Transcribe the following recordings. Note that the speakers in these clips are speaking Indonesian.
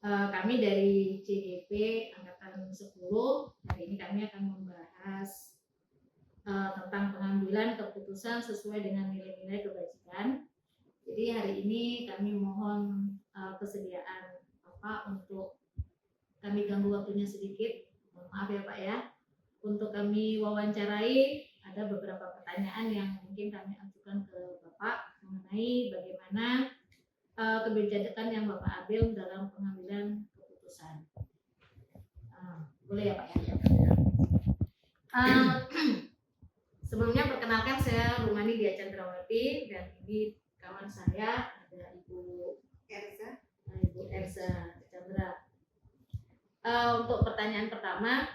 Kami dari CDP Angkatan 10 hari ini kami akan membahas tentang pengambilan keputusan sesuai dengan nilai-nilai kebajikan. Jadi hari ini kami mohon kesediaan Bapak untuk kami ganggu waktunya sedikit. Maaf ya Pak ya. Untuk kami wawancarai ada beberapa pertanyaan yang mungkin kami ajukan ke Bapak mengenai bagaimana kebijakan yang Bapak ambil dalam pengambilan keputusan. Boleh ya Pak ya? Sebelumnya perkenalkan saya Rumani Dia Chandrawati dan ini kawan saya ada Ibu Erza Chandra. Untuk pertanyaan pertama,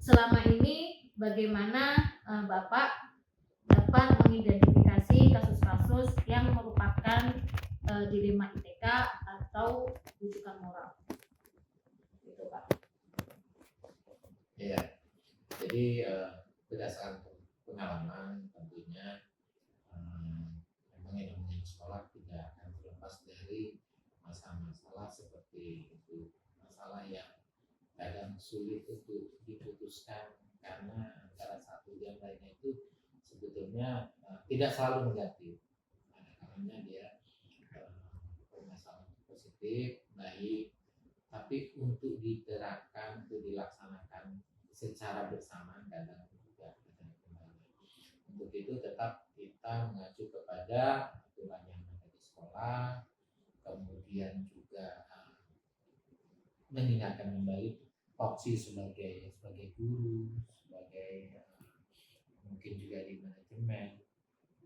selama ini bagaimana Bapak dapat mengidentifikasi kasus-kasus yang merupakan dilema ITK atau rujukan moral? Itu Pak. Iya, jadi berdasarkan pengalaman tentunya memang yang namanya sekolah tidak akan terlepas dari masalah-masalah seperti itu, masalah yang kadang sulit untuk diputuskan karena antara satu dan lainnya itu sebetulnya tidak selalu negatif. Karena dia bermasalah positif, baik, tapi untuk diterapkan, untuk dilaksanakan secara bersamaan kadang juga ada kendala. Untuk itu tetap kita mengacu kepada aturan yang ada di sekolah, kemudian juga mengingatkan kembali opsi sebagai guru, sebagai mungkin juga di manajemen,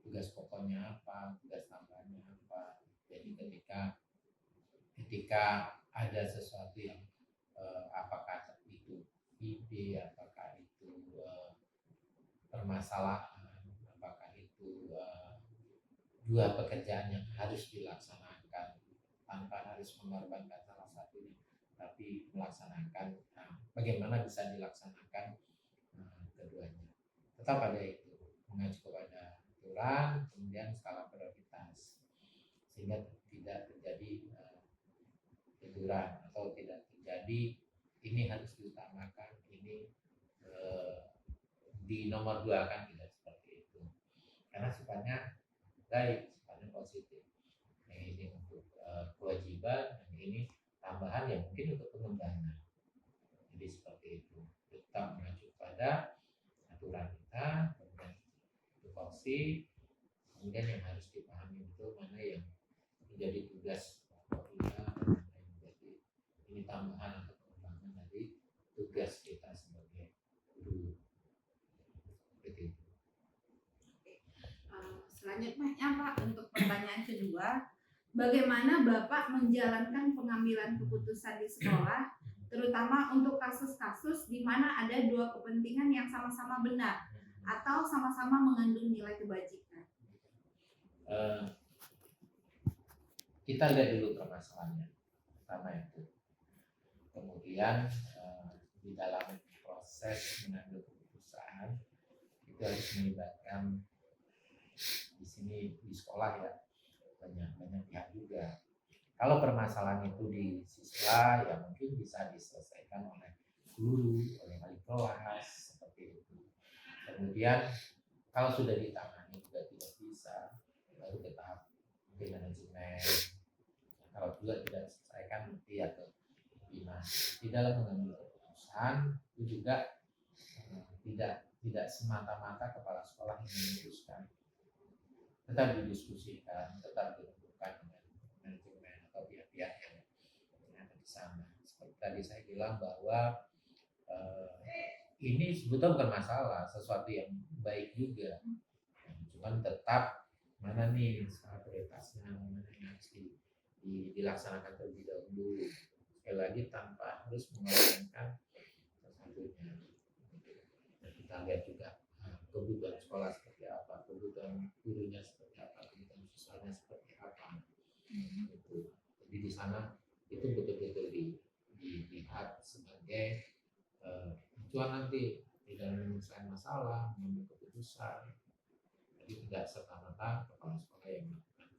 tugas pokoknya apa, tugas tambahannya apa. Jadi ketika ada sesuatu yang apakah itu ide, apakah itu permasalahan, apakah itu dua pekerjaan yang harus dilaksanakan tanpa harus mengorbankan salah satunya, tapi melaksanakan, bagaimana bisa dilaksanakan keduanya. Tetap ada itu, mengacu kepada aturan, kemudian skala prioritas, sehingga tidak terjadi benturan atau tidak terjadi ini harus diutamakan, ini di nomor dua kan, tidak seperti itu, karena sifatnya baik, sifatnya positif. Yang ini untuk kewajiban, yang ini tambahan yang mungkin untuk pengembangan. Jadi seperti itu, tetap mengacu pada aturan kita, kemudian tupoksi, kemudian yang harus dipahami itu mana yang menjadi tugas pokok kita, mana yang menjadi ini tambahan atau pengembangan dari tugas kita sebagai guru. Seperti itu. Selanjutnya Pak, untuk pertanyaan kedua, bagaimana Bapak menjalankan pengambilan keputusan di sekolah, terutama untuk kasus-kasus di mana ada dua kepentingan yang sama-sama benar atau sama-sama mengandung nilai kebajikan? Kita lihat dulu permasalahannya, pertama itu. Kemudian di dalam proses mengambil keputusan itu harus melibatkan di sini di sekolah ya banyak pihak juga. Kalau permasalahan itu di siswa ya mungkin bisa diselesaikan oleh guru, oleh wali kelas seperti itu. Kemudian kalau sudah ditangani juga tidak bisa, baru ke tahap mungkin manajemen. Kalau juga tidak diselesaikan ya ke dinas. Di dalam mengambil keputusan itu juga tidak semata-mata kepala sekolah yang memutuskan, tetap didiskusikan, tetap ditentukan dengan manajemen atau pihak-pihak yang ada di sana. Seperti tadi saya bilang bahwa ini sebetulnya bukan masalah, sesuatu yang baik juga. Cuman tetap mana nih skala prioritasnya, mana yang harus dilaksanakan terlebih dahulu. Sekali lagi tanpa harus mengorbankan satunya. Kita lihat juga kebutuhan sekolah seperti apa, kebutuhan gurunya seperti apa, kebutuhan siswanya seperti apa. Gitu. Jadi di sana itu betul-betul dilihat sebagai acuan nanti di dalam menyelesaikan masalah, mengambil keputusan. Jadi tidak serta-merta kepala sekolah yang melakukan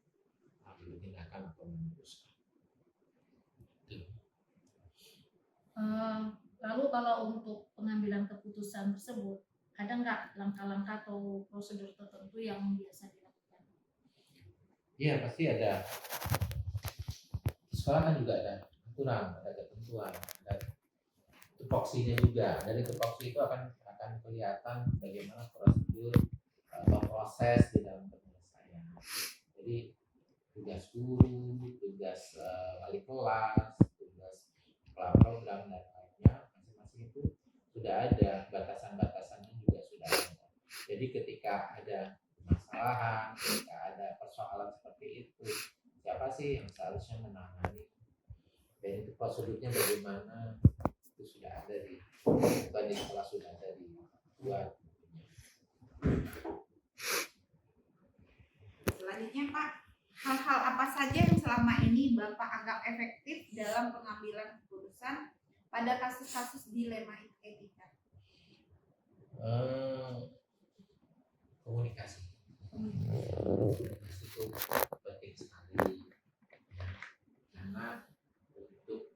ambil tindakan atau memutuskan. Itu. Lalu kalau untuk pengambilan keputusan tersebut, ada nggak langkah-langkah atau prosedur tertentu yang biasa dilakukan? Iya pasti ada. Di sekolah kan juga ada aturan, ada ketentuan, ada tupoksinya juga. Dari tupoksi itu akan kelihatan bagaimana prosedur atau proses di dalam penyelesaian. Jadi tugas guru, tugas wali kelas, tugas kepala program dan lainnya masing-masing itu sudah ada batasan-batasannya juga sudah ada. Jadi ketika ada permasalahan, ketika ada persoalan seperti itu, siapa sih yang seharusnya menangani? Dan itu prosedurnya bagaimana? Itu sudah ada di sekolah sudah ada dibuat. Selanjutnya Pak, hal-hal apa saja yang selama ini Bapak anggap efektif dalam pengambilan keputusan pada kasus-kasus dilema etika? Komunikasi itu penting sekali ya. Karena untuk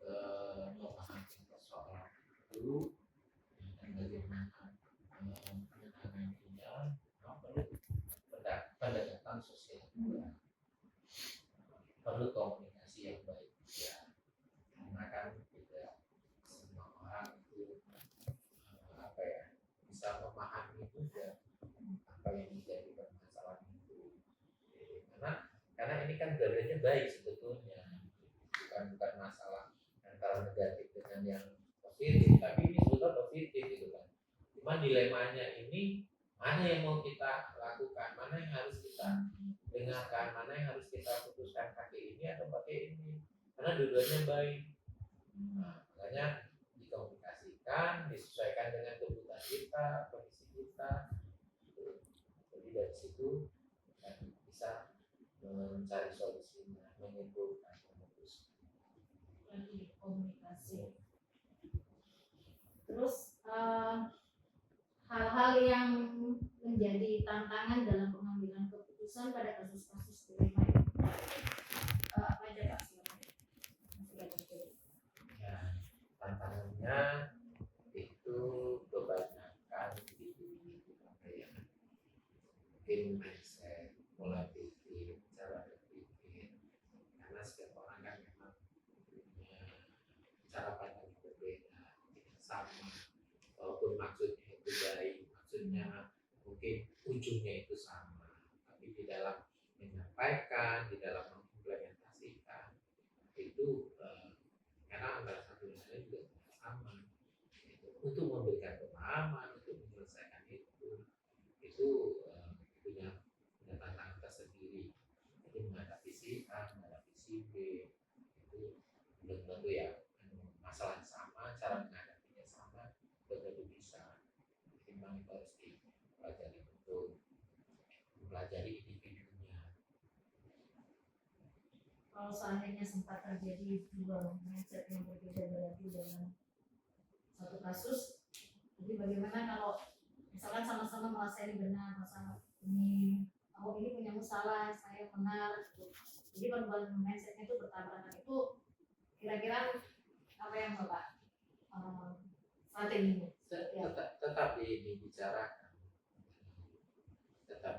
memahami persoalan itu dan bagaimana menanganinya perlu pendekatan sosial juga, perlu komunikasi yang baik ya. Karena kan tidak semua orang itu bisa memahami juga apa yang menjadi permasalahan itu. Karena ini kan dua-duanya baik sebetulnya, bukan masalah antara negatif dengan yang positif, tapi ini sebetulnya positif gitu kan. Cuma dilemanya ini mana yang mau kita lakukan, mana yang harus kita dengarkan, mana yang harus kita putuskan, pakai ini atau pakai ini, karena dua-duanya baik. Nah, makanya dikomunikasikan, disesuaikan dengan kebutuhan kita, kondisi kita. Jadi dari situ bisa mencari solusinya, menyimpulkan, memutuskan. Lagi komunikasi. Terus hal-hal yang menjadi tantangan dalam pengambilan keputusan pada kasus-kasus dilema itu apa aja Pak? Ya, tantangannya itu kebanyakan mungkin mindset, pola pikir, cara berpikir. Karena setiap orang kan memang punya cara pandang yang berbeda, tidak sama. Walaupun maksudnya itu baik, maksudnya mungkin ujungnya itu sama, tapi di dalam menyampaikan, di dalam mengimplementasikan itu karena antara satu dan lain juga tidak sama. Untuk memberikan pemahaman, untuk menyelesaikan itu punya tantangan tersendiri. Jadi menghadapi si A, menghadapi si B itu belum tentu ya masalah sama, cara menghadapinya sama, belum tentu bisa. Memang itu harus dipelajari betul, mempelajari individunya. Kalau seandainya sempat terjadi dua mindset yang berbeda berarti dalam satu kasus, jadi bagaimana kalau misalkan sama-sama merasa ini benar, merasa ini punya masalah, saya benar, jadi perubahan mindsetnya itu bertabrakan, itu kira-kira apa yang Bapak strateginya? Tetap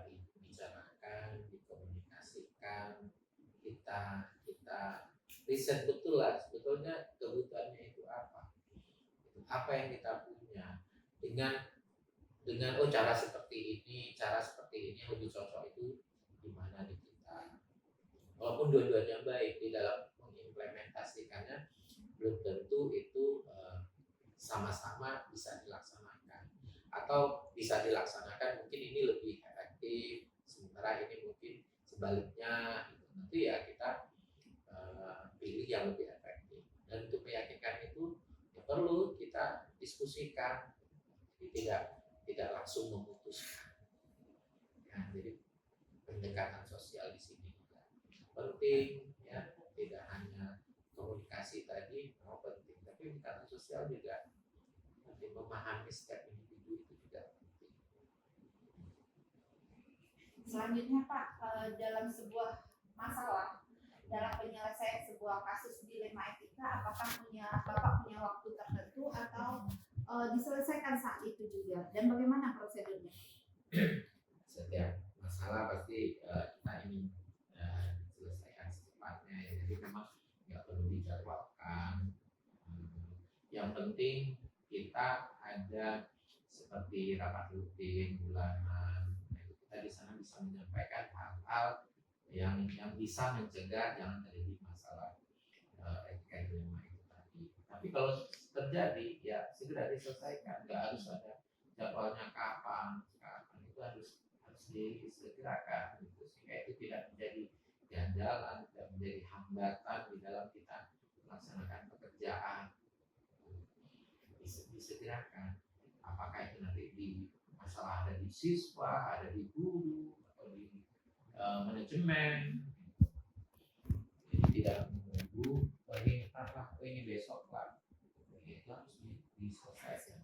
dibicarakan, dikomunikasikan, kita riset betul lah sebetulnya kebutuhannya itu apa yang kita punya, dengan cara seperti ini yang lebih cocok itu gimana di kita. Walaupun dua-duanya baik, di dalam mengimplementasikannya belum tentu itu sama-sama bisa dilaksanakan, atau bisa dilaksanakan mungkin ini lebih efektif, sementara ini mungkin sebaliknya gitu. Nanti ya kita pilih yang lebih efektif, dan untuk meyakinkan itu ya perlu kita diskusikan. Jadi tidak langsung memutuskan ya. Jadi pendekatan sosial di sini juga penting ya, tidak hanya komunikasi tadi penting, tapi pendekatan sosial juga nanti memahami setiap individu itu juga penting. Selanjutnya Pak, dalam sebuah masalah, dalam penyelesaian sebuah kasus dilema etika, apakah Bapak punya waktu tertentu tertentu atau diselesaikan saat itu juga, dan bagaimana prosedurnya? Setiap masalah pasti kita ingin diselesaikan secepatnya ya. Jadi memang nggak perlu dijadwalkan. Yang penting kita ada seperti rapat rutin bulanan. Kita di sana bisa menyampaikan hal-hal yang bisa mencegah jangan terjadi masalah etika dilema itu tadi. Tapi kalau terjadi ya segera diselesaikan, nggak harus ada jadwalnya kapan itu harus disegerakan gitu, sehingga itu tidak menjadi ganjalan, tidak menjadi hambatan di dalam kita melaksanakan pekerjaan. Disegerakan, apakah itu nanti di masalah ada di siswa, ada di guru, atau di manajemen. Jadi tidak menunggu ini ntar ini besok lah, itu harus diselesaikan.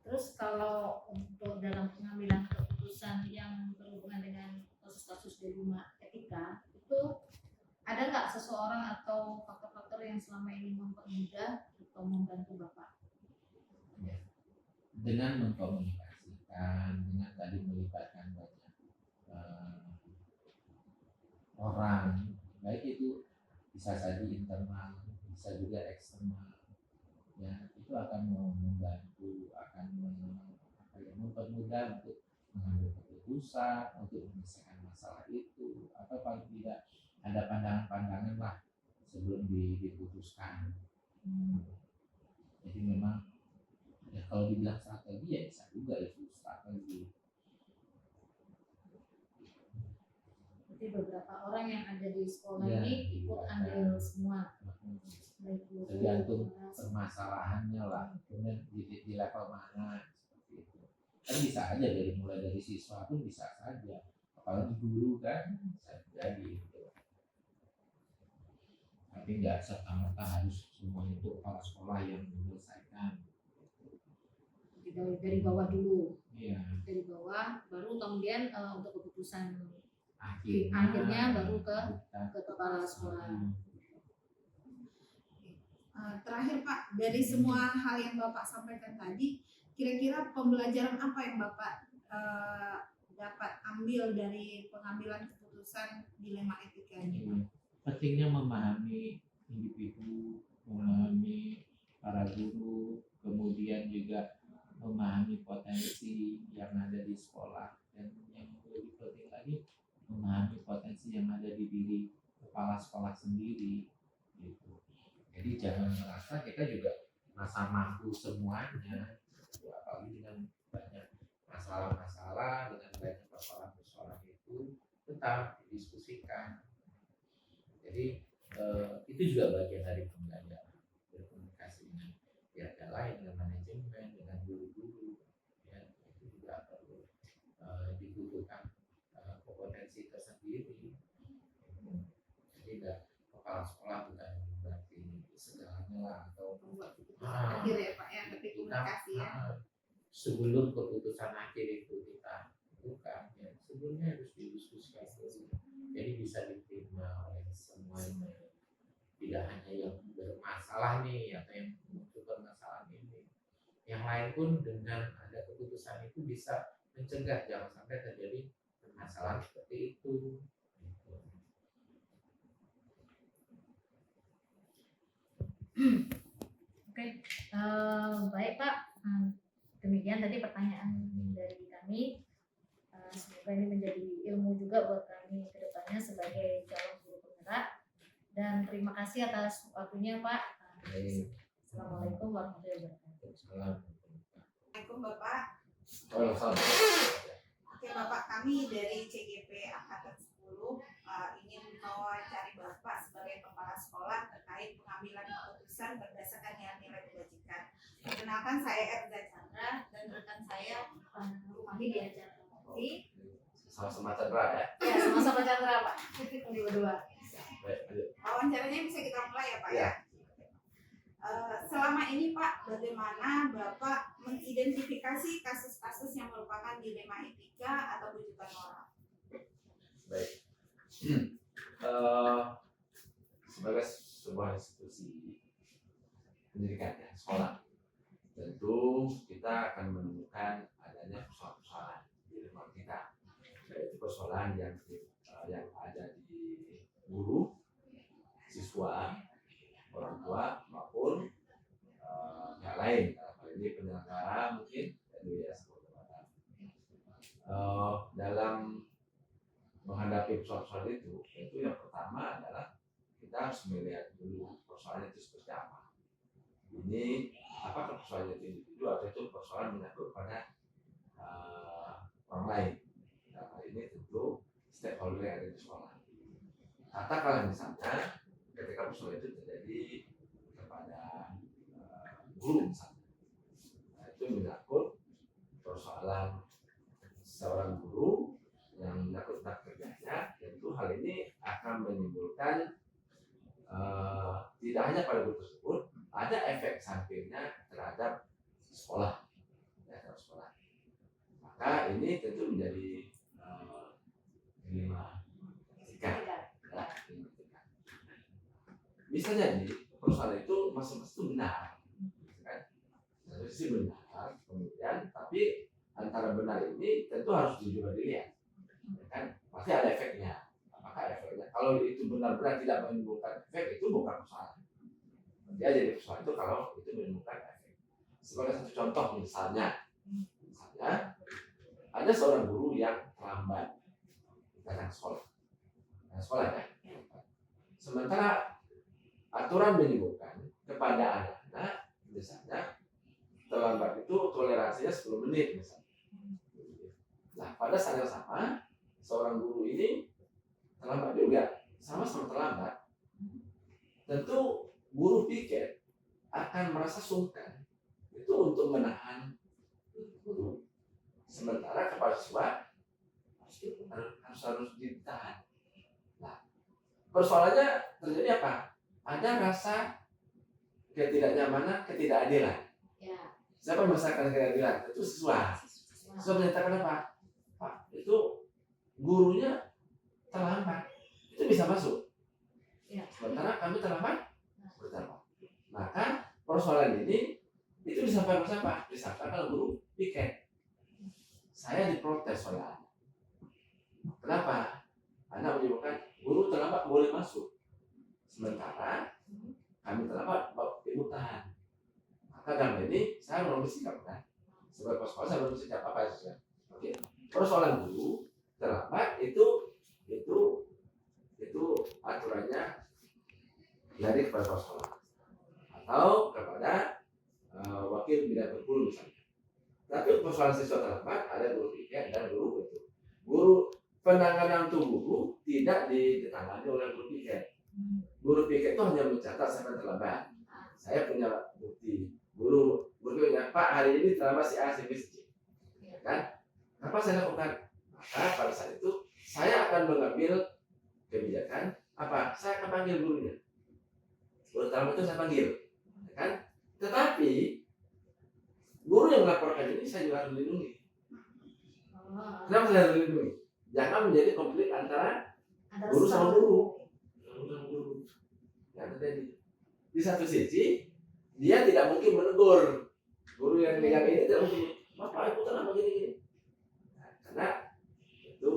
Terus kalau untuk dalam pengambilan keputusan yang berhubungan dengan kasus-kasus dilema etika, itu ada nggak seseorang atau faktor-faktor yang selama ini mempermudah atau membantu Bapak? Ya. Dengan mengkomunikasikan, dengan tadi melibatkan banyak orang, baik itu bisa saja internal, bisa juga eksternal, ya itu akan membantu, akan mempermudah untuk mengambil keputusan, untuk menyelesaikan masalah itu, atau paling tidak ada pandangan-pandangan lah sebelum diputuskan. Jadi memang ya kalau dibilang strategi ya bisa juga itu strategi. Jadi beberapa orang yang ada di sekolah Ya, ini ikut andil semua. Baik guru, Tergantung kelas. permasalahannya lah, kemudian di level mana seperti itu. Kan bisa aja mulai dari siswa pun bisa saja, apalagi guru kan bisa jadi gitu. Tapi nggak serta-merta harus semua itu kepala sekolah yang menyelesaikan. Dari bawah dulu, Iya. dari bawah, baru kemudian untuk keputusan Akhirnya baru ke kepala sekolah. Terakhir Pak, dari semua hal yang Bapak sampaikan tadi, kira-kira pembelajaran apa yang Bapak dapat ambil dari pengambilan keputusan dilema etika ini? Pentingnya memahami individu, memahami para guru, kemudian juga memahami potensi yang ada di sekolah, dan yang lebih penting lagi memahami potensi yang ada di diri kepala sekolah sendiri gitu. Jadi jangan merasa kita juga merasa mampu semuanya, apalagi dengan banyak masalah-masalah, dengan banyak persoalan-persoalan itu tetap didiskusikan. Jadi itu juga bagian dari pembelajaran, berkomunikasi dengan pihak lain, dengan manajemen, dengan guru-guru, ya itu juga perlu dibutuhkan kompetensi tersendiri. Jadi kepala sekolah bukan berarti segalanya lah, atau Membuat keputusan akhir ya Pak ya, tapi komunikasi ya. Sebelum keputusan akhir itu kita bukan, ya sebelumnya harus didiskusikan dulu. Jadi bisa diterima oleh semuanya, tidak hanya yang bermasalah nih atau yang muncul permasalahan ini, yang lain pun dengan ada keputusan itu bisa mencegah jangan sampai terjadi permasalahan seperti itu. Oke, baik Pak. Demikian tadi pertanyaan dari kami. Semoga ini menjadi ilmu juga buat kami ke depannya sebagai calon guru penggerak. Dan terima kasih atas waktunya Pak. Assalamualaikum warahmatullahi wabarakatuh. Assalamualaikum Bapak. Oke, Bapak, kami dari CGP Angkatan 10 ingin mewawancari Bapak sebagai kepala sekolah terkait pengambilan keputusan berdasarkan nilai kebajikan. Perkenalkan, saya Erza Chandra dan rekan saya Kami diajar nanti. Sama-sama Chandra ya. Ya, sama-sama Chandra Pak. Berdua. Wawancaranya bisa kita mulai ya Pak ya. Selama ini Pak, bagaimana Bapak mengidentifikasi kasus-kasus yang merupakan dilema etika atau bujukan moral? Baik. Sebagai sebuah institusi pendidikan ya, sekolah, tentu kita akan menemukan adanya persoalan-persoalan di lingkungan kita, yaitu persoalan yang ada di guru, siswa, orang tua maupun yang lain. Hal ini penyelenggara mungkin dari yayasan Kota. Dalam menghadapi persoalan itu yang pertama adalah kita harus melihat dulu persoalannya itu seperti apa. Ini apakah persoalannya itu individu atau itu persoalan menyangkut pada orang lain. Nah, hal ini tentu stakeholder yang ada di sekolah. Katakanlah misalnya ketika persoalan itu terjadi kepada guru misalnya, nah, itu menyangkut persoalan seorang guru yang menyangkut tentang kerjanya, tentu hal ini akan menimbulkan tidak hanya pada guru tersebut, ada efek sampingnya terhadap sekolah, terhadap sekolah. Maka ini tentu menjadi dilema etika. Bisa jadi persoalan itu masing-masing itu benar, kan? Satu sisi benar, kemudian tapi antara benar ini tentu harus juga dilihat, kan? Pasti ada efeknya. Apakah efeknya? Kalau itu benar-benar tidak menimbulkan efek, itu bukan persoalan. Dia jadi persoalan itu kalau itu menimbulkan efek. Sebagai satu contoh misalnya ada seorang guru yang terlambat datang sekolah, ya. Sementara aturan menyebutkan kepada anak-anak misalnya terlambat itu toleransinya 10 menit misalnya. Nah, pada saat yang sama seorang guru ini terlambat juga, sama-sama terlambat. Tentu guru piket akan merasa sungkan itu untuk menahan guru. Sementara kepala siswa harus ditahan. Nah, persoalannya terjadi apa? Ada rasa ketidaknyamanan, ketidakadilan. Ya. Siapa yang merasakan ketidakadilan? Itu siswa. Siswa menyatakan apa? Pak, itu gurunya terlambat. Itu bisa masuk. Ya. Sementara kami terlambat. Maka persoalan ini itu disampaikan siapa? Disampaikan guru piket. Saya diprotes oleh anak. Kenapa? Anak menyebutkan guru terlambat boleh masuk. Sementara kami terlambat ibu tahan. Maka dalam ini saya mengambil sikap kan. Sebagai sekolah saya mengambil sikap apa ya? Oke. Persoalan guru terlambat itu aturannya dari kepala sekolah atau kepada wakil bidang berguru misalnya. Tapi persoalan siswa terlambat ada guru piket dan guru itu. Guru penanganan untuk guru tidak ditangani oleh guru piket. Guru piket itu hanya mencatat saya terlambat. Saya punya bukti. Guru piket, Pak hari ini terlambat si A, si B, si C. Kan? Apa saya lakukan? Maka pada saat itu saya akan mengambil kebijakan apa? Saya akan panggil gurunya. Guru terlambat itu saya panggil. Kan? Tetapi guru yang melaporkan ini saya juga harus lindungi. Kenapa saya harus lindungi? Jangan menjadi konflik antara guru sama guru. Yang terjadi. Di satu sisi dia tidak mungkin menegur guru yang ini tidak mungkin. Bapak itu kenapa gini? Nah,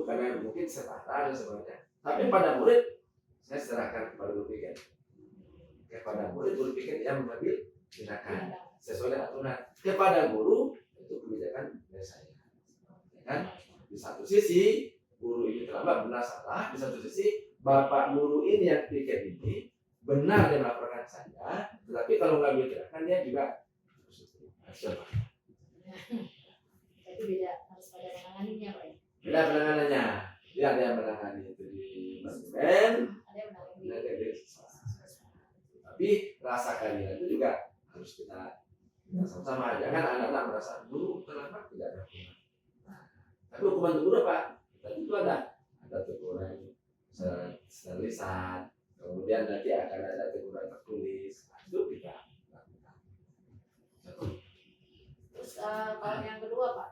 karena mungkin setara dan sebagainya. Tapi pada murid saya serahkan kepada guru piket. Kepada murid guru piket yang mengambil tindakan sesuai dengan aturan. Kepada guru itu kebijakan dari saya. Kan? Di satu sisi guru ini terlambat benar salah. Di satu sisi bapak guru ini yang piket ini benar dia melaporkan saya. Tetapi kalau mengambil tindakan dia juga siapa? Jadi beda harus pada penanganannya Pak ya. Beda penanganannya. Dia ada yang menangani itu di manajemen, Ada yang menangani ada di tapi rasa keadilan itu juga harus kita sama-sama. Jangan anak-anak merasa guru terlambat tidak ada hukuman. Tapi hukuman guru apa? Tadi itu ada teguran secara lisan, kemudian nanti akan ada teguran tertulis. Itu kita lakukan. Terus kalau yang kedua Pak,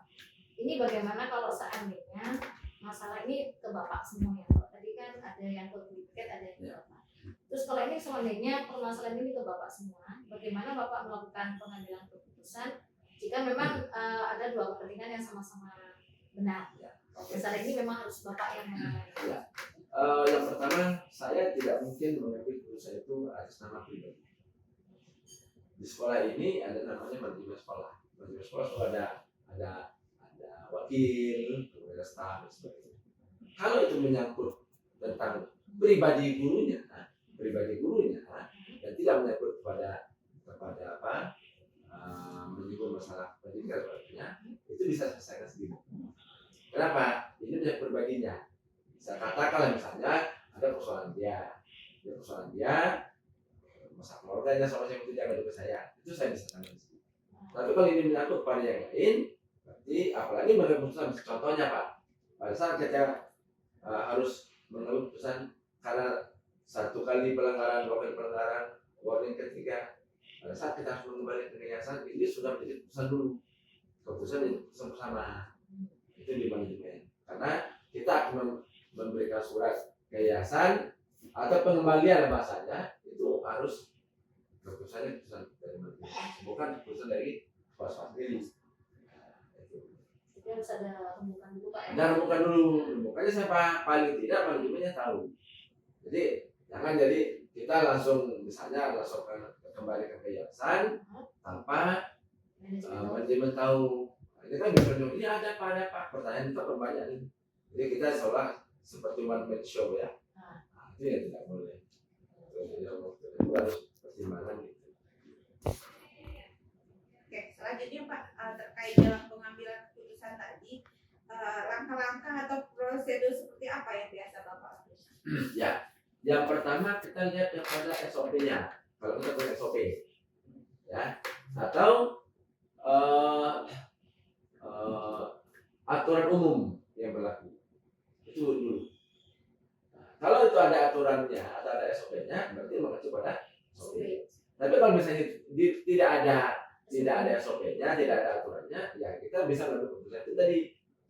ini bagaimana kalau seandainya masalah ini ke Bapak semuanya? Kalau tadi kan ada yang ke piket, ada yang ke Bapak. Terus sekolah ini seandainya permasalahan ini ke Bapak semua, bagaimana Bapak melakukan pengambilan keputusan jika memang ada dua kepentingan yang sama-sama benar. Oke. Saat ini memang harus Bapak yang menangani. Yang pertama, saya tidak mungkin mengambil keputusan itu atas nama pribadi. Di sekolah ini ada namanya manajemen sekolah. Manajemen sekolah itu ada wakil, ada staf dan sebagainya. Kalau itu menyangkut tentang pribadi gurunya dan tidak menyangkut kepada menyinggung masalah pendidikan sebagainya, itu bisa selesaikan sendiri. Kenapa? Ini menjadi pribadinya. Saya katakanlah misalnya ada persoalan dia, masa keluarganya sama yang itu jaga juga saya, itu saya bisa tangani sendiri. Tapi kalau ini menyangkut pada yang lain, berarti apalagi mengambil keputusan, contohnya Pak, pada saat kita harus mengambil keputusan karena satu kali pelanggaran, dua kali pelanggaran, warning ketiga, pada saat kita harus mengembalikan ke yayasan, ini sudah menjadi keputusan dulu, keputusan bersama, itu di manajemen. Karena kita akan memberikan surat ke yayasan atau pengembalian bahasanya, itu harus keputusannya keputusan dari manajemen, bukan keputusan dari kepala sendiri. Jadi harus ada rembukan dulu Pak ya. Dan bukan dulu, makanya saya paling tidak manajemennya tahu. Jadi jangan jadi kita langsung misalnya langsung kembali ke yayasan tanpa manajemen tahu. Ini kan biasanya ini ada apa, pertanyaan itu banyak ini. Jadi kita seolah seperti one man show ya. Itu yang tidak boleh. Itu harus pertimbangan gitu. Oke, selanjutnya Pak, terkait dalam pengambilan keputusan tadi, langkah-langkah atau prosedur seperti apa yang biasa Bapak lakukan? Ya, yang pertama kita lihat kepada SOP-nya. Kalau kita punya SOP, ya, atau aturan umum yang berlaku itu dulu. Nah, kalau itu ada aturannya atau ada SOP-nya, berarti mengacu pada SOP. Tapi kalau misalnya tidak ada SOP-nya, tidak ada aturannya, ya kita bisa mengambil keputusan itu tadi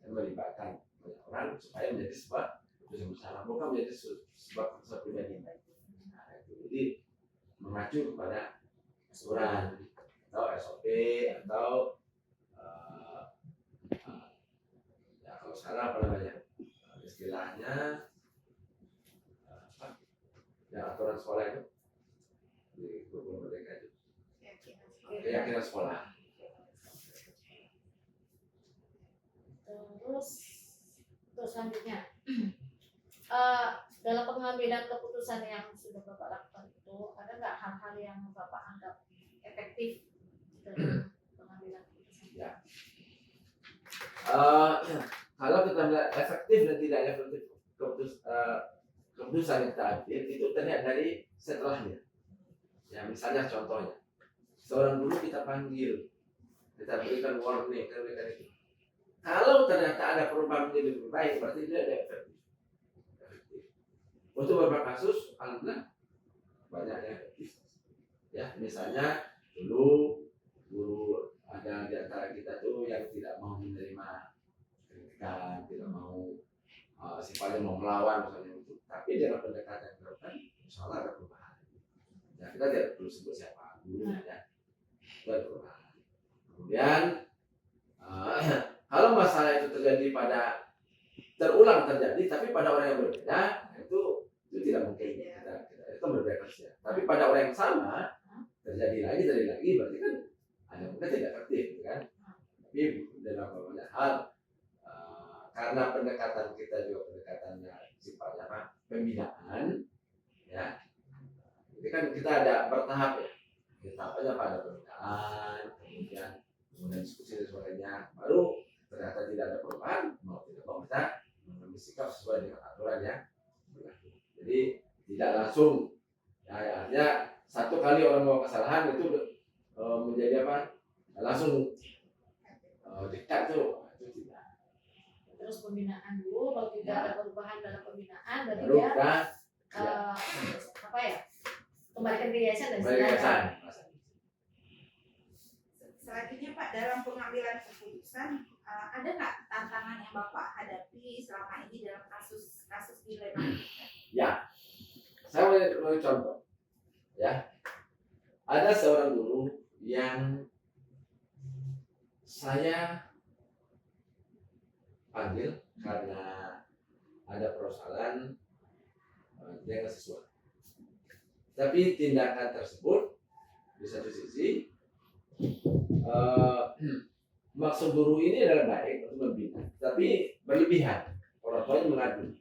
melibatkan banyak orang supaya menjadi sebuah keputusan bersama, bukan menjadi sebuah keputusan pribadi. Nah, itu. Jadi mengacu kepada aturan atau SOP atau ya kalau sekarang apa namanya istilahnya ya aturan sekolah itu di kurikulum merdeka itu keyakinan sekolah. Terus selanjutnya dalam pengambilan keputusan yang sudah Bapak lakukan itu, ada nggak hal-hal yang Bapak anggap efektif dalam pengambilan keputusan? Ya. Kalau kita melihat efektif dan tidak efektif keputusan yang kita ambil itu terlihat dari setelahnya. Ya, misalnya contohnya, seorang guru kita panggil, kita berikan warning, kita berikan itu. Kalau ternyata ada perubahan menjadi lebih baik, berarti dia ada efektif. Untuk beberapa kasus, alhamdulillah banyak yang efektif. Ya, misalnya dulu guru ada di antara kita tuh yang tidak mau menerima kritikan, tidak mau sifatnya mau melawan misalnya itu. Tapi dengan pendekatan yang dilakukan, insya Allah ada perubahan. Ya, kita tidak perlu sebut siapa gurunya ya. Itu ada perubahan. Kemudian kalau masalah itu terjadi terulang terjadi, tapi pada orang yang berbeda, itu tidak mungkin. Itu berbeda saja. Tapi pada orang yang sama terjadi lagi, berarti kan ada mungkin tidak efektif, kan? Tapi dalam banyak hal, karena pendekatan kita juga pendekatannya sifatnya apa? Pembinaan, ya. Jadi kan kita ada bertahap ya. Tahapnya pada pembinaan, kemudian diskusi dan sebagainya. Baru ternyata tidak ada perubahan, mau tidak mau kita mengambil sikap sesuai dengan aturan yang berlaku. Jadi tidak langsung, ya artinya satu kali orang mau kesalahan itu menjadi apa? Langsung dekat tuh, itu tidak. Terus pembinaan dulu, kalau tidak ada perubahan dalam pembinaan, berarti Baru dia kita apa ya? Kembalikan ke yayasan dan yayasan. Selanjutnya Pak, dalam pengambilan keputusan, ada nggak tantangan yang Bapak hadapi selama ini dalam kasus dilema? Ya, saya boleh contoh. ada seorang guru yang saya panggil karena ada persoalan dia nggak sesuai. Tapi tindakan tersebut di satu sisi maksud guru ini adalah baik untuk membina, tapi berlebihan. Orang tuanya mengadu,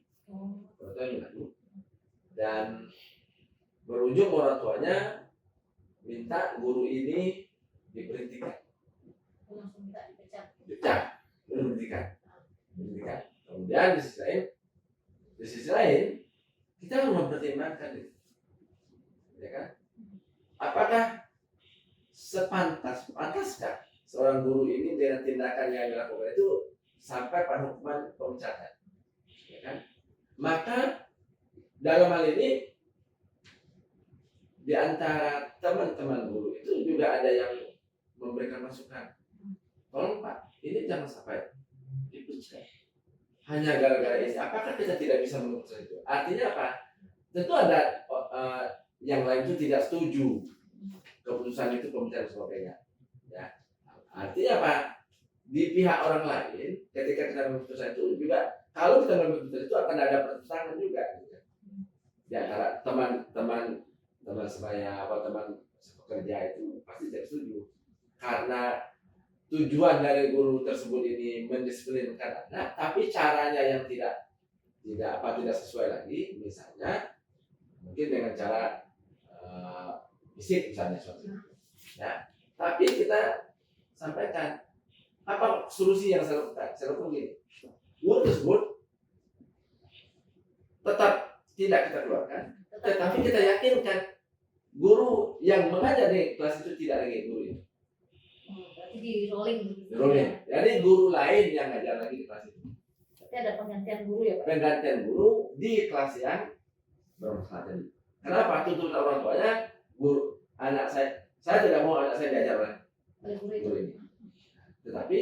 dan berujung orang tuanya minta guru ini diberhentikan, Langsung minta dipecat. berhentikan. Kemudian di sisi lain kita harus mempertimbangkan itu, ya kan? Apakah pantaskah seorang guru ini dengan tindakan yang dilakukan itu sampai pada hukuman pemecatan, ya kan? Maka dalam hal ini di antara teman-teman guru itu juga ada yang memberikan masukan. Tolong Pak, ini jangan sampai dipecat. Hanya gara-gara ini, apakah kita tidak bisa memutuskan itu? Artinya apa? Tentu ada yang lain itu tidak setuju keputusan itu, pemecatan dan sebagainya. Ya. Artinya apa? Di pihak orang lain, ketika kita memutuskan itu juga, kalau kita memutuskan itu akan ada pertentangan juga. Gitu. Di antara teman-teman sebaya atau teman pekerja itu pasti tidak setuju. Karena tujuan dari guru tersebut ini mendisiplinkan anak, tapi caranya yang tidak sesuai lagi, misalnya mungkin dengan cara fisik misalnya suatu, ya. Tapi kita sampaikan apa solusi yang saya lakukan. Saya lakukan begini, guru tersebut tetap tidak kita keluarkan, tetapi kita yakinkan guru yang mengajar di kelas itu tidak lagi guru ini. Berarti di rolling begitu. Rolling. Jadi guru lain yang ngajar lagi di kelas itu. Berarti ada penggantian guru ya Pak? Penggantian guru di kelas yang bermasalah tadi. Kenapa? Tuntutan orang tuanya, guru anak saya tidak mau anak saya diajar oleh Oleh guru ini. Tetapi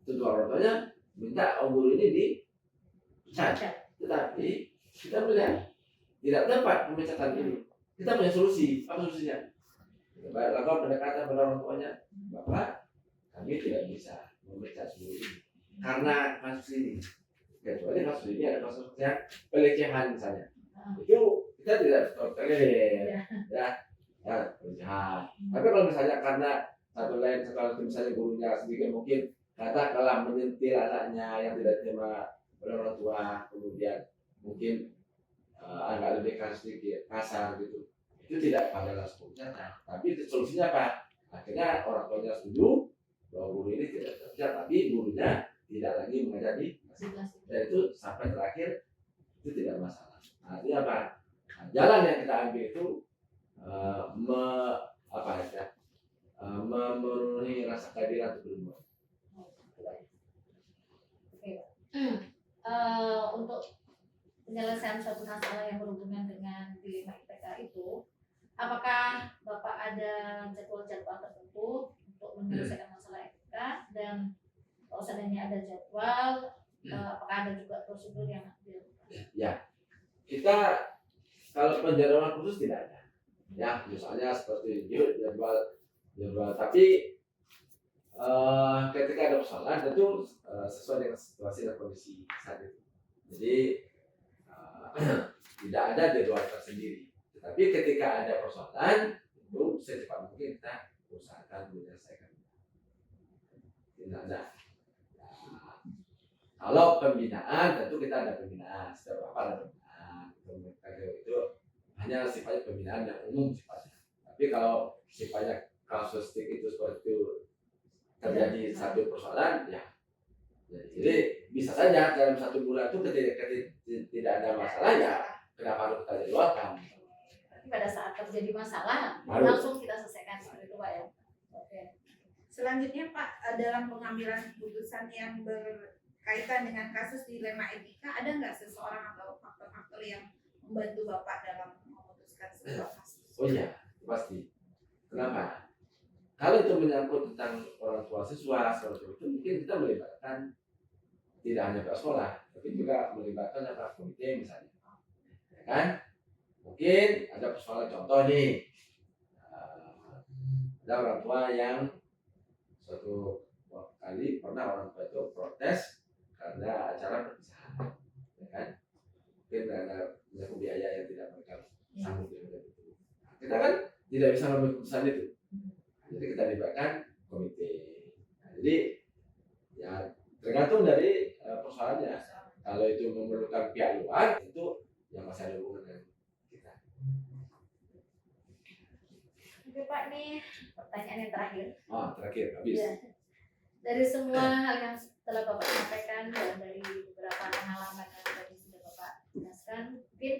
tuntutan orang tuanya minta guru ini dipecat. Tetapi kita melihat tidak tepat pemecatan ini. Kita punya solusi. Apa solusinya? Kita lakukan pendekatan pada orang tuanya. Bapak, kami tidak bisa memecat guru ini karena kasus ini. Kecuali kasus ini ada kasus yang pelecehan misalnya. Itu kita tidak terkait ya pelecehan. Tapi kalau misalnya karena satu lain kalau misalnya gurunya sedikit mungkin katakanlah menyentil anaknya yang tidak terima oleh orang tua, kemudian mungkin agak lebih sedikit kasar gitu, itu tidak pada langsung pemecatan. Tapi solusinya apa? Akhirnya orang tuanya setuju bahwa guru ini tidak terpecat, tapi gurunya tidak lagi mengajar di kelas. Dan itu sampai terakhir itu tidak masalah. Artinya apa? Nah, jalan yang kita ambil itu memenuhi rasa keadilan untuk guru. Untuk penyelesaian suatu masalah yang berhubungan dengan dilema IPK itu, apakah Bapak ada jadwal-jadwal tertentu untuk menyelesaikan masalah IPK, dan kalau seandainya ada jadwal, apakah ada juga prosedur yang dilakukan? Ya, kita kalau penjadwalan khusus tidak ada. Ya, misalnya seperti jadwal, tapi ketika ada persoalan tentu sesuai dengan situasi dan kondisi saat itu. Jadi tidak ada jadwal tersendiri. Tetapi ketika ada persoalan, itu secepat mungkin kita usahakan menyelesaikan. Tidak ada. Kalau pembinaan tentu kita ada pembinaan. Setiap apa ada pembinaan. Itu hanya sifatnya pembinaan yang umum sifatnya. Tapi kalau sifatnya kasusistik itu seperti itu terjadi satu persoalan, ya. Jadi bisa saja dalam satu bulan itu ketika tidak ada masalah, ya kenapa harus kita jadwalkan? Tapi pada saat terjadi masalah, Baru. langsung kita selesaikan seperti itu Pak ya. Oke. Selanjutnya Pak, dalam pengambilan keputusan yang berkaitan dengan kasus dilema etika, ada nggak seseorang atau faktor-faktor yang membantu Bapak dalam memutuskan sebuah kasus? Oh iya, pasti. Kenapa? Kalau itu menyangkut tentang orang tua siswa seperti itu, mungkin kita melibatkan tidak hanya pihak sekolah, tapi juga melibatkan apa komite misalnya, ya kan? Mungkin ada persoalan contoh nih, Ada orang tua yang suatu kali pernah orang tua itu protes karena acara perpisahan, ya kan? Mungkin ada biaya yang tidak mereka sanggup dengan itu. Nah, kita kan tidak bisa mengambil keputusan itu. Jadi kita libatkan komite. Nah, jadi ya tergantung dari persoalannya. Kalau itu memerlukan pihak luar, itu yang masih ada hubungan dengan kita. Oke Pak, nih pertanyaan yang terakhir. Terakhir habis. Ya. Dari semua hal yang telah Bapak sampaikan dan dari beberapa pengalaman yang tadi sudah Bapak jelaskan, mungkin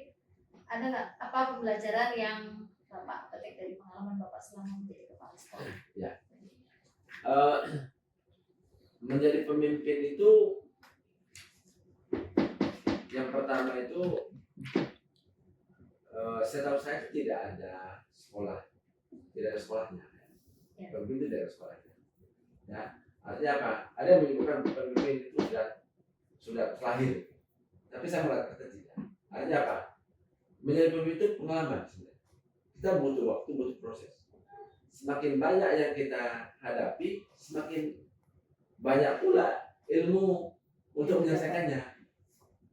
ada nggak apa pembelajaran yang Bapak petik dari pengalaman Bapak selama menjadi kepala sekolah? Ya. Menjadi pemimpin itu yang pertama itu setahu saya tidak ada sekolah, tidak ada sekolahnya. Ya. Pemimpin itu tidak ada sekolahnya. Ya, artinya apa? Ada yang menyebutkan pemimpin itu sudah lahir, tapi saya mengatakan tidak. Artinya apa? Menjadi pemimpin itu pengalaman sebenarnya. Kita butuh waktu, butuh proses. Semakin banyak yang kita hadapi, semakin banyak pula ilmu untuk menyelesaikannya,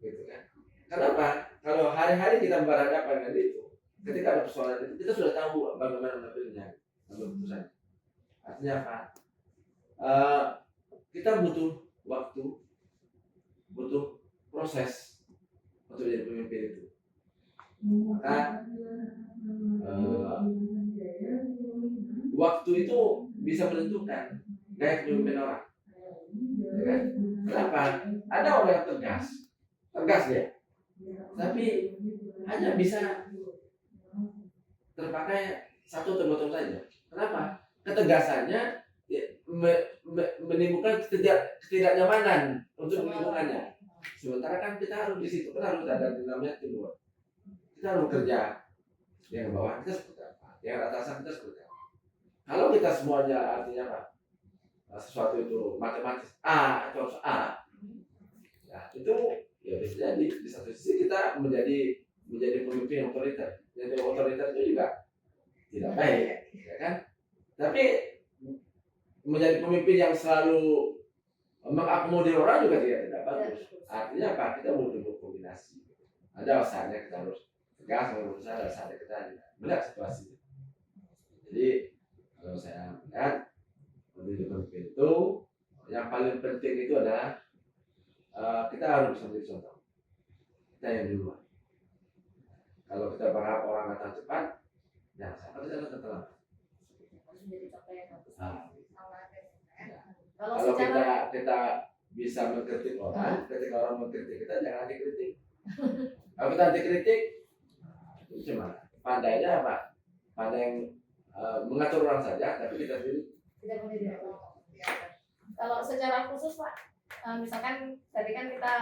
gitu kan? Kenapa? Kalau hari-hari kita berhadapan dengan itu, ketika ada persoalan itu, kita sudah tahu bagaimana mengambilnya, mengambil keputusan. Artinya apa? Kita butuh waktu, butuh proses untuk jadi pemimpin itu. Maka waktu itu bisa menentukan gaya kepemimpinan orang. Ya kan? Kenapa? Ada orang yang tegas dia, tapi hanya bisa terpakai satu atau dua tahun saja. Kenapa? Ketegasannya menimbulkan ketidaknyamanan untuk lingkungannya. Sementara kan kita harus di situ, kan harus ada dinamanya teamwork. Kita harus bekerja yang bawah kita seperti apa, yang atasan kita seperti apa. Kalau kita semuanya artinya apa? Sesuatu itu matematis A itu harus A. Ya, itu ya bisa jadi di satu sisi kita menjadi pemimpin yang otoriter. Jadi otoriter itu juga tidak baik, ya kan? Tapi menjadi pemimpin yang selalu mengakomodir orang juga tidak bagus. Artinya apa? Kita butuh berkombinasi. Ada saatnya kita harus tegas, ada saatnya kita melihat situasi. Jadi kalau saya lihat menjadi pemimpin itu yang paling penting itu adalah kita harus bisa menjadi contoh. Kita yang di luar. Kalau kita berharap orang datang cepat, ya siapa kita datang telat. Harus menjadi contoh yang bagus. Kalau secara kita bisa mengkritik orang, ketika orang mengkritik kita jangan anti kritik. Kalau kita anti kritik, itu cuma pandainya apa? Pandai mengatur orang saja, tapi kita sendiri tidak menjadi contoh. Kalau secara khusus Pak, misalkan tadi kan kita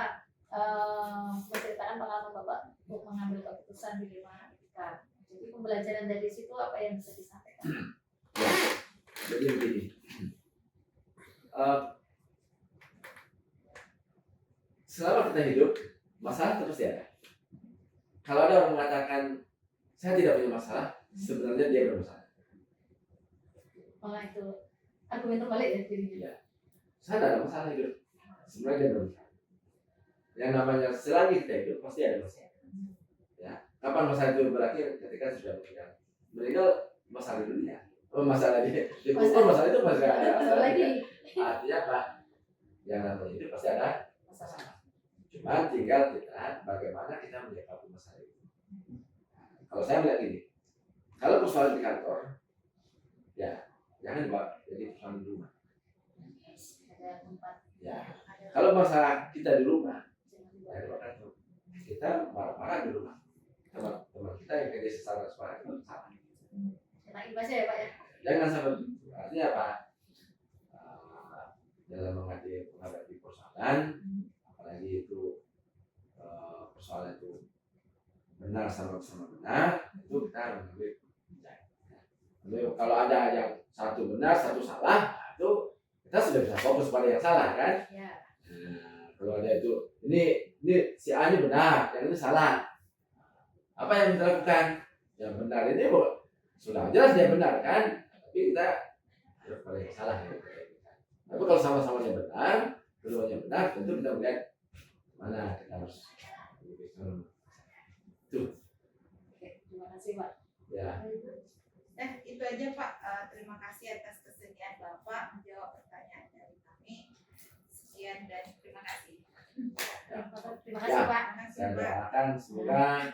menceritakan pengalaman Bapak untuk mengambil keputusan di lima ketika. Jadi pembelajaran dari situ apa yang bisa disampaikan? ya, jadi begini. Selama kita hidup, masalah itu pasti ada. Kalau ada orang mengatakan saya tidak punya masalah, sebenarnya dia bermasalah. Oh itu argumen terbalik ya jadinya. Ya. Saya tidak ada masalah hidup, sebenarnya dia bermasalah. Yang namanya selagi kita hidup pasti ada masalah. Ya. Kapan masalah itu berakhir? Ketika sudah meninggal. Meninggal masalah di dunia. Masalah di kubur, masalah itu masih ada lagi. Artinya apa? Yang namanya hidup pasti ada masalah. Cuma tinggal kita bagaimana kita menyikapi masalah itu. Kalau saya melihat ini, kalau persoalan di kantor, ya jangan dibawa jadi persoalan di rumah. Ada tempat. Ya. Kalau masalah kita di rumah, ya di kantor, kita marah-marah di rumah. Teman-teman kita yang kerja secara separah itu salah. Kena imbasnya ya Pak ya. Jangan sampai begitu. Artinya apa? Dalam menghadapi persoalan, apalagi itu persoalan itu benar sama-sama benar, itu kita harus mengambil kebijakan. Kalau ada yang satu benar, satu salah, itu kita sudah bisa fokus pada yang salah kan? Ya. Nah, kalau ada itu, ini si A ini benar, yang ini salah. Apa yang kita lakukan? Yang benar ini sudah jelas dia benar kan? Tapi kita Kalau yang salah ya kita etikan. Tapi kalau sama-samanya benar, keduanya benar, tentu kita melihat mana kita harus itu. Oke, terima kasih Pak. Ya. Itu aja Pak. Terima kasih atas kesediaan Bapak menjawab pertanyaan dari kami. Sekian dan terima kasih. Terima kasih Pak. Terima kasih Saya Pak. doakan semoga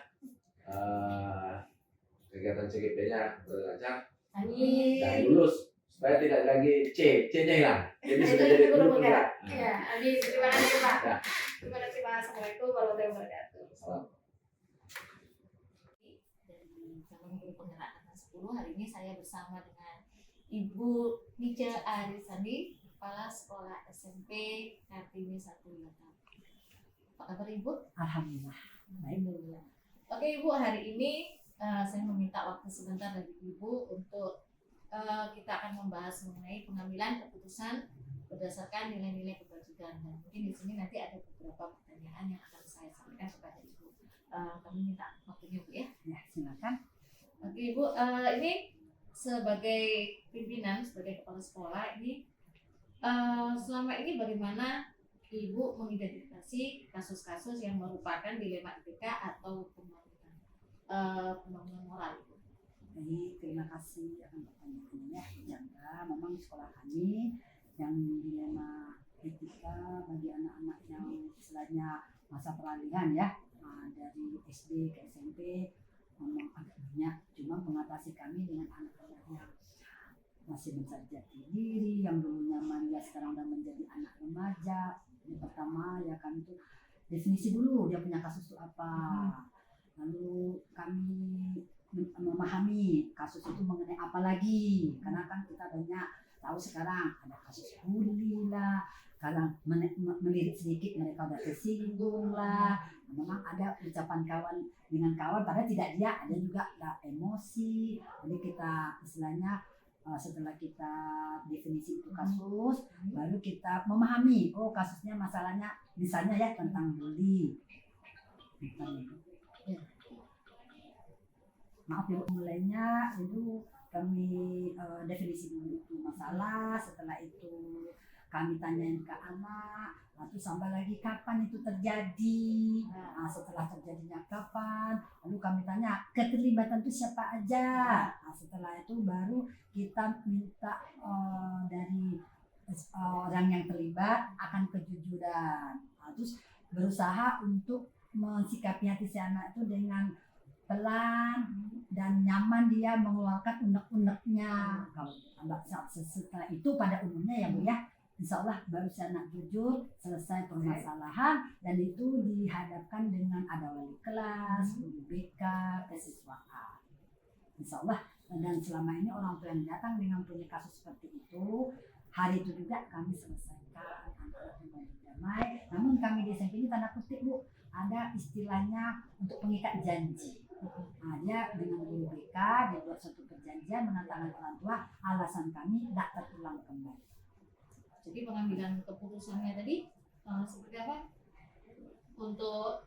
kegiatan CGP-nya berlancar dan Amin. lulus supaya tidak lagi C-nya hilang. Jadi sudah jadi guru guru penggerak. penggerak. Ya, amin. Terima kasih Pak. Ya. Terima kasih Pak. Assalamualaikum warahmatullahi wabarakatuh. Salam. Dari calon guru penggerak angkatan 10, hari ini saya bersama dengan Ibu Nica Arisani, Kepala Sekolah SMP Kartini 1 Yogyakarta. Apa kabar Ibu? Alhamdulillah. Alhamdulillah. Oke Ibu, hari ini saya meminta waktu sebentar dari Ibu untuk kita akan membahas mengenai pengambilan keputusan berdasarkan nilai-nilai kebajikan, dan mungkin di sini nanti ada beberapa pertanyaan yang akan saya sampaikan kepada Ibu. Kami minta waktunya Bu ya. Ya, silakan. Oke Ibu, ini sebagai pimpinan, sebagai kepala sekolah ini selama ini bagaimana Ibu mengidentifikasi kasus-kasus yang merupakan dilema etika atau pembangunan moral Ibu? Jadi terima kasih akan pertanyaannya. Jangka memang sekolah kami yang dilema etika bagi anak-anak yang istilahnya masa peralihan ya, dari SD ke SMP memang agak banyak. Cuma mengatasi kami dengan anak-anak yang masih mencari jati diri, yang dulunya manja sekarang udah menjadi anak remaja. Yang pertama ya kami itu definisi dulu dia punya kasus itu apa. Lalu kami memahami kasus itu mengenai apa lagi, karena kan kita banyak tahu sekarang ada kasus bully lah, kadang melirik sedikit mereka udah tersinggung lah. Memang ada ucapan kawan dengan kawan padahal tidak dia, ada juga ada emosi. Jadi kita istilahnya setelah kita definisi itu kasus, baru kita memahami oh kasusnya masalahnya misalnya ya tentang bully. Maaf ya, mulainya itu kami definisi dulu itu masalah, setelah itu kami tanyain ke anak, lalu sampai lagi kapan itu terjadi, setelah terjadinya kapan, lalu kami tanya keterlibatan itu siapa aja, setelah itu baru kita minta dari orang yang terlibat akan kejujuran, terus berusaha untuk mensikapi hati si anak itu dengan pelan dan nyaman dia mengeluarkan unek-uneknya. Kalau setelah itu pada umumnya ya Bu ya, insya Allah baru si anak jujur, selesai permasalahan, dan itu dihadapkan dengan ada wali kelas, guru BK, kesiswaan. Insya Allah, dan selama ini orang tua yang datang dengan punya kasus seperti itu, hari itu juga kami selesaikan anak-anak yang damai. Namun kami di SMP ini tanda kutip Bu, ada istilahnya untuk pengikat janji. Dia dengan guru BK dibuat suatu perjanjian menandatangani orang tua, alasan kami tidak terulang kembali. Jadi pengambilan keputusannya tadi seperti apa? Untuk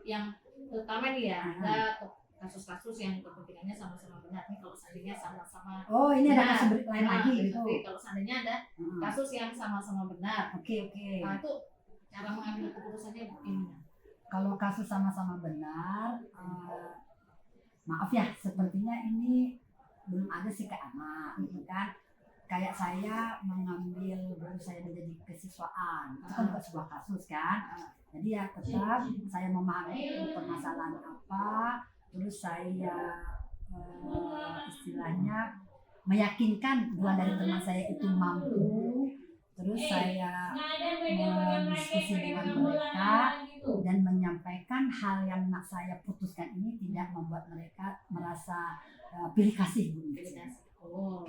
yang terutama nih ya, ada kasus-kasus yang kepentingannya sama-sama benar nih, kalau seandainya sama-sama ini ada benar. kasus lain lagi gitu. Tapi kalau seandainya ada kasus yang sama-sama benar, Oke. nah itu cara mengambil keputusannya begini. Kalau kasus sama-sama benar, maaf ya, sepertinya ini belum ada sih ke anak, gitu kan? Kayak saya mengambil guru saya menjadi kesiswaan, itu kan bukan sebuah kasus kan? Jadi ya tetap saya memahami permasalahan apa, terus saya istilahnya meyakinkan dua dari teman saya itu mampu, terus saya mendiskusi dengan mereka dan menyampaikan hal yang nak saya putuskan ini tidak membuat mereka merasa pilih kasih Bu.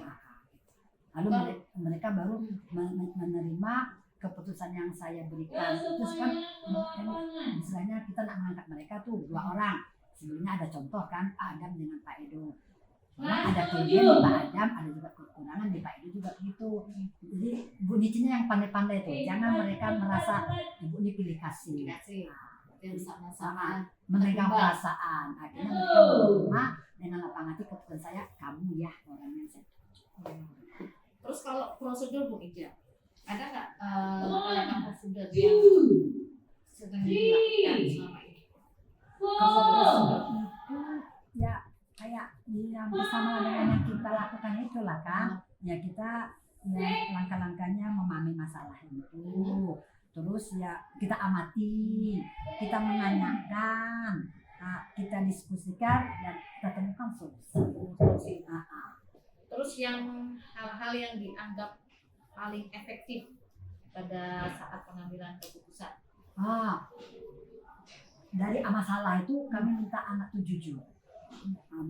Lalu mereka baru menerima keputusan yang saya berikan. Terus kan misalnya kita nak mengangkat mereka tuh dua orang. Sebelumnya ada contoh kan Pak Adam dengan Pak Edo. Cuma ada kelebihan di Pak Adam, ada juga kekurangan di Pak Edo juga gitu. Jadi Bu Nicinya yang pandai-pandai tuh, jangan mereka merasa Ibu ini pilih kasih. Sama-sama memegang perasaan. Akhirnya mereka menerima dengan lapang hati keputusan saya, kamu ya orang yang saya. Terus kalau prosedur Bu Ija, ada nggak langkah prosedur yang sedang dilakukan selama ini? Kalau prosedur itu ya kayak yang bersama dengan yang kita lakukan itulah kan, ya kita ya langkah-langkahnya memahami masalah itu, terus ya kita amati, kita menanyakan, kita diskusikan dan kita temukan solusi. Terus yang hal-hal yang dianggap paling efektif pada saat pengambilan keputusan. Dari masalah itu kami minta anak itu jujur.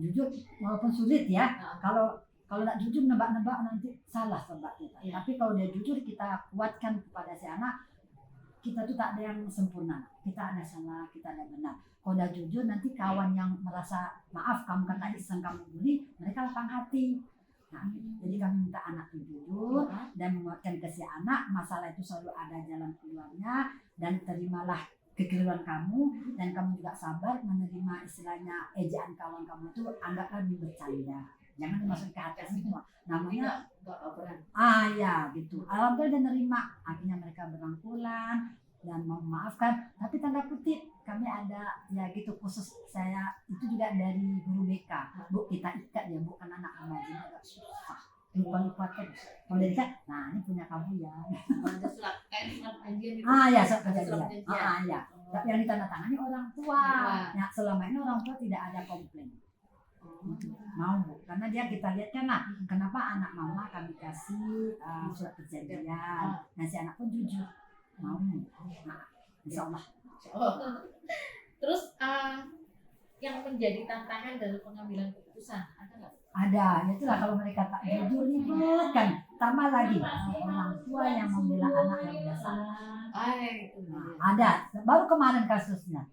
Jujur walaupun sulit ya. Kalau nggak jujur nebak-nebak nanti salah sebab kita. Tapi kalau dia jujur kita kuatkan kepada si anak, kita tuh tak ada yang sempurna. Kita ada salah, kita ada benar. Kalau udah jujur nanti kawan yang merasa maaf kamu kata iseng kamu bully, mereka lapang hati. Jadi kami minta anak itu jujur dan menguatkan ke si anak, masalah itu selalu ada jalan keluarnya, dan terimalah kekeliruan kamu, dan kamu juga sabar menerima istilahnya ejaan kawan kamu itu, anggaplah bercanda, jangan dimasukin ke hati semua. Namanya ya gitu. Alhamdulillah dia nerima, akhirnya mereka berangkulan dan mau memaafkan, tapi tanda kutip kami ada ya gitu khusus saya itu juga dari guru BK. Bu, kita ikat ya, bukan anak remaja agak susah. Lupa kan. Kalau dari ikat, nah ini punya kamu ya. Ada surat perjanjian itu. Ya surat perjanjian. Ya. Tapi yang ditandatangani orang tua. Ya, selama ini orang tua tidak ada komplain. Mau Bu, karena dia kita lihat kan lah, kenapa anak mama kami kasih surat perjanjian. Nah si anak pun jujur. Mau. Nah, insya Allah. Terus yang menjadi tantangan dari pengambilan keputusan ada nggak? Ada, itulah kalau mereka tak jujur ribet kan. Tambah lagi orang tua yang membela anak yang udah salah. Ada, baru kemarin kasusnya.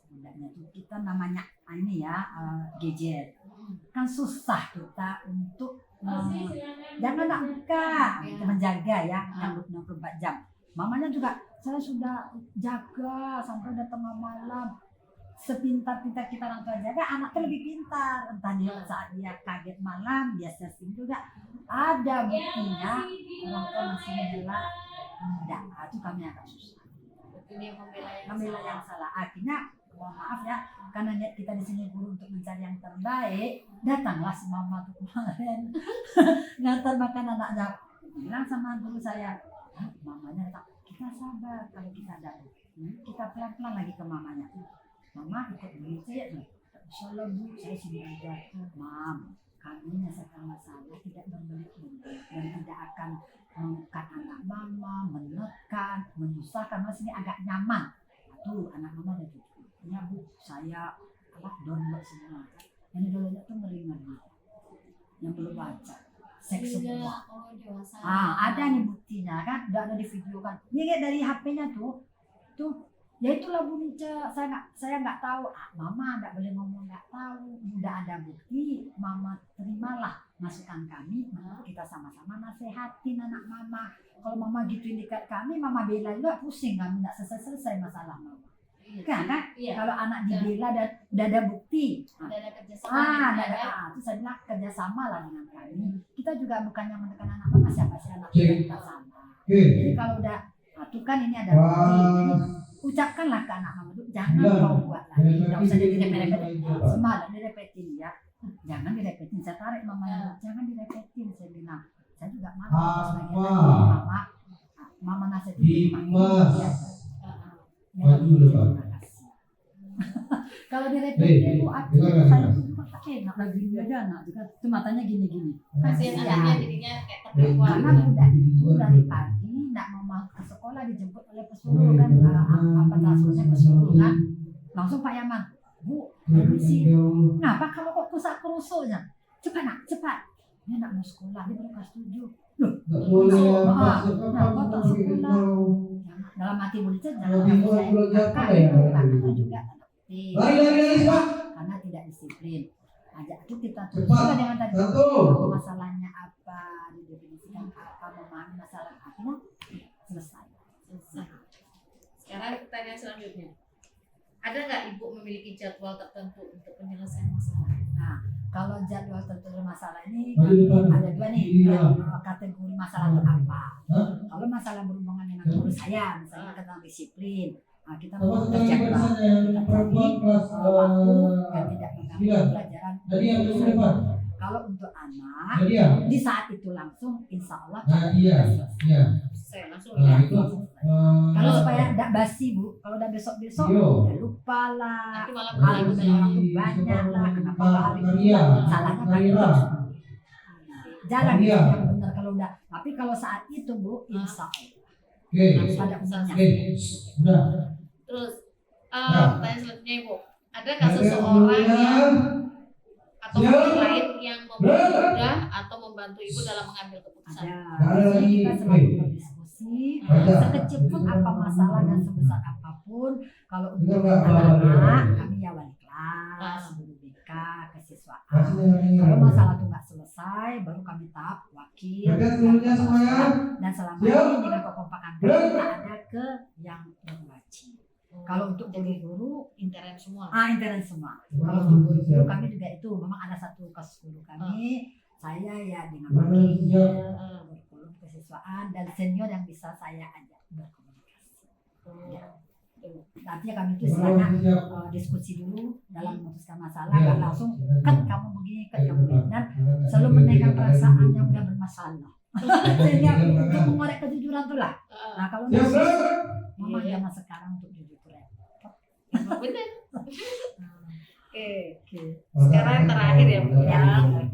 Udahnya tuh kita namanya ini ya gadget. Kan susah kita untuk jangan nak buka, kita menjaga ya, yang 24 jam. Mamanya juga saya sudah jaga sampai udah tengah malam. Sepintar-pintar kita orang tua jaga, anaknya lebih pintar. Entah dia saat dia kaget malam, dia sering juga. Ada buktinya orang tua masih membela. Enggak, itu kami agak susah. Membela yang salah. Akhirnya, mohon maaf ya, karena kita di sini guru untuk mencari yang terbaik, datanglah si mama tuh kemarin ngantar makan anaknya. Bilang sama guru saya, mamanya tak, kita sabar kalau kita ada. Kita pelan-pelan lagi ke mamanya. Mama ikut dulu saya nih. Insyaallah Bu, saya sini aja. Mam, kami menyelesaikan masalah tidak berbelit-belit dan tidak akan mengikat anak mama, menekan, menyusahkan. Mas ini agak nyaman. Tuh anak mama udah gitu. Ya Bu, saya download semua. Yang download itu ngeri-ngeri. Yang belum baca. Seks semua. Ada nih buktinya kan, udah ada di video kan. Ini dari HP-nya tuh ya itulah Bu Nica, saya nggak tahu. Mama nggak boleh ngomong nggak tahu, udah ada bukti. Mama terimalah masukan kami, kita sama-sama nasehatin anak mama. Kalau mama gituin dekat kami, mama bela juga pusing, kami nggak selesai masalah mama. Kan? Kalau anak dibela dan udah ada bukti, ada kerjasama. Terus saya bilang kerjasama lah dengan kami. Kita juga bukannya menekan anak mama, siapa sih anak kita sama. Jadi kalau udah tuh kan ini ada bukti. Jadi ucapkanlah ke anak mama itu, jangan kau buat lagi, tidak usah direpet-repetin. Semalam direpetin ya, jangan direpetin. Saya tarik mamanya, jangan direpetin. Saya bilang, saya juga malas pas lagi mama nasihatin terima kasih. Kalau direpetin, saya pun tak enak lagi aja anak juga, itu matanya gini-gini. Kasihan anaknya jadinya kayak terdakwa. Karena budak itu dari pagi nggak mau ke sekolah, dijemput oleh pesuruh kan, transportnya pesuruh kan, langsung Pak Yaman, Bu, permisi, kenapa kamu kok kusak kerusuknya? Cepat nak, cepat. Dia nggak mau sekolah, dia baru kelas 7. Loh, kenapa tak sekolah? Dalam hati muridnya jangan kakak juga karena tidak disiplin. Ajak itu kita terus juga dengan tadi masalahnya apa, didefinisikan apa, memahami masalah akhirnya selesai. Sekarang pertanyaan selanjutnya, ada nggak Ibu memiliki jadwal tertentu untuk penyelesaian masalah? Nah, Kalau jadwal tertulis masalah ini Maju depan. ada dua nih, Iya. kategori masalah itu apa. Kalau masalah berhubungan dengan guru saya, misalnya tentang disiplin, nah, kita mau terjadwal, kita cari waktu yang tidak mengganggu pelajaran. Jadi yang dulu depan. Kalau untuk anak, Jadi ya. di saat itu langsung, insya Allah Nah, iya. selesai. Iya. Saya langsung Nah, ya. itu. Kalau supaya tidak basi Bu, kalau udah besok-besok Yo. ya lupa lah. Nanti malah Kalau berlalu orang tuh banyak lah, kenapa hari ini Karya. salahnya kan Karya. terus. Jalan Iya. yang benar kalau udah. Tapi kalau saat itu Bu, insya Allah Oke. pada umumnya. Oke. Udah. Terus Nah. pertanyaan selanjutnya Ibu, adakah Ada yang seseorang mulia? atau Siap. orang lain yang mempermudah atau membantu Ibu dalam mengambil keputusan? Ada. Ada Jadi lagi. kita selalu berdiskusi. Ada. Sekecil pun apa masalah dan sebesar apapun, kalau untuk Enggak, Pak. anak-anak kami ya wali kelas, guru BK, kesiswaan. Kasih yang Kalau ini. masalah itu nggak selesai, baru kami tahap wakil Jaga seluruhnya semuanya. dan selama Siap. ini dengan kekompakan kami kita ada ke yang berwajib. Kalau untuk guru-guru intern semua. intern semua. Kalau untuk guru-guru kami juga itu memang ada satu kasus guru kami, saya ya dengan wakilnya berkolom kesiswaan dan senior yang bisa saya ajak berkomunikasi. Ya. Artinya kami itu istilahnya diskusi dulu dalam memutuskan masalah, dan langsung kan kamu begini, kan kamu begini, dan selalu menaikkan perasaan yang udah bermasalah. Sehingga untuk mengorek kejujuran tuh lah. Nah kalau Ya, nggak, Bro. memang Iya. zaman sekarang untuk jujur tuh repot. Benar. Oke. Oke. Sekarang terakhir ya Bu ya. Silakan.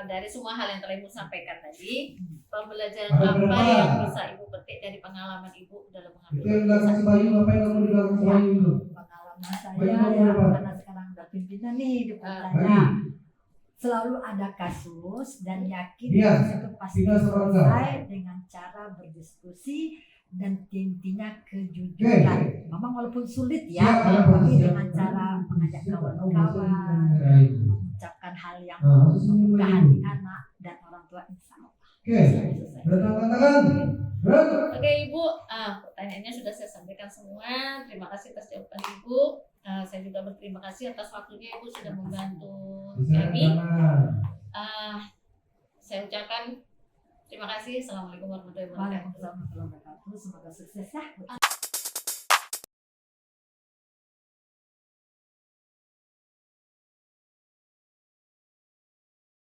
Dari semua hal yang telah Ibu sampaikan tadi, pembelajaran Ada apa berapa? yang bisa Ibu petik dari pengalaman Ibu dalam mengambil Itu yang belakang si keputusan? Bayu, ngapain kamu di belakang si Bayu itu? Pengalaman saya Baik, ya, Bapak. karena sekarang udah pimpinan nih di Baik. perusahaannya. Selalu ada kasus dan yakin Iya, kasus itu pasti kita seorang selesai dengan cara berdiskusi dan intinya kejujuran. Memang walaupun sulit ya, Siap, karena tapi posisi dengan yang- cara mengajak kawan-kawan, Baik. mengucapkan hal yang Nah, posisi ini membuka lagi. hati anak dan orang tua, insya Allah Oke, selesai. bertangan-tangan. Berat. Oke Ibu, pertanyaannya sudah saya sampaikan semua. Terima kasih atas jawaban Ibu. Saya juga berterima kasih atas waktunya Ibu sudah membantu Bisa kami. tangan. Saya ucapkan terima kasih. Assalamualaikum warahmatullahi wabarakatuh. Waalaikumsalam warahmatullahi wabarakatuh. Semoga sukses ya.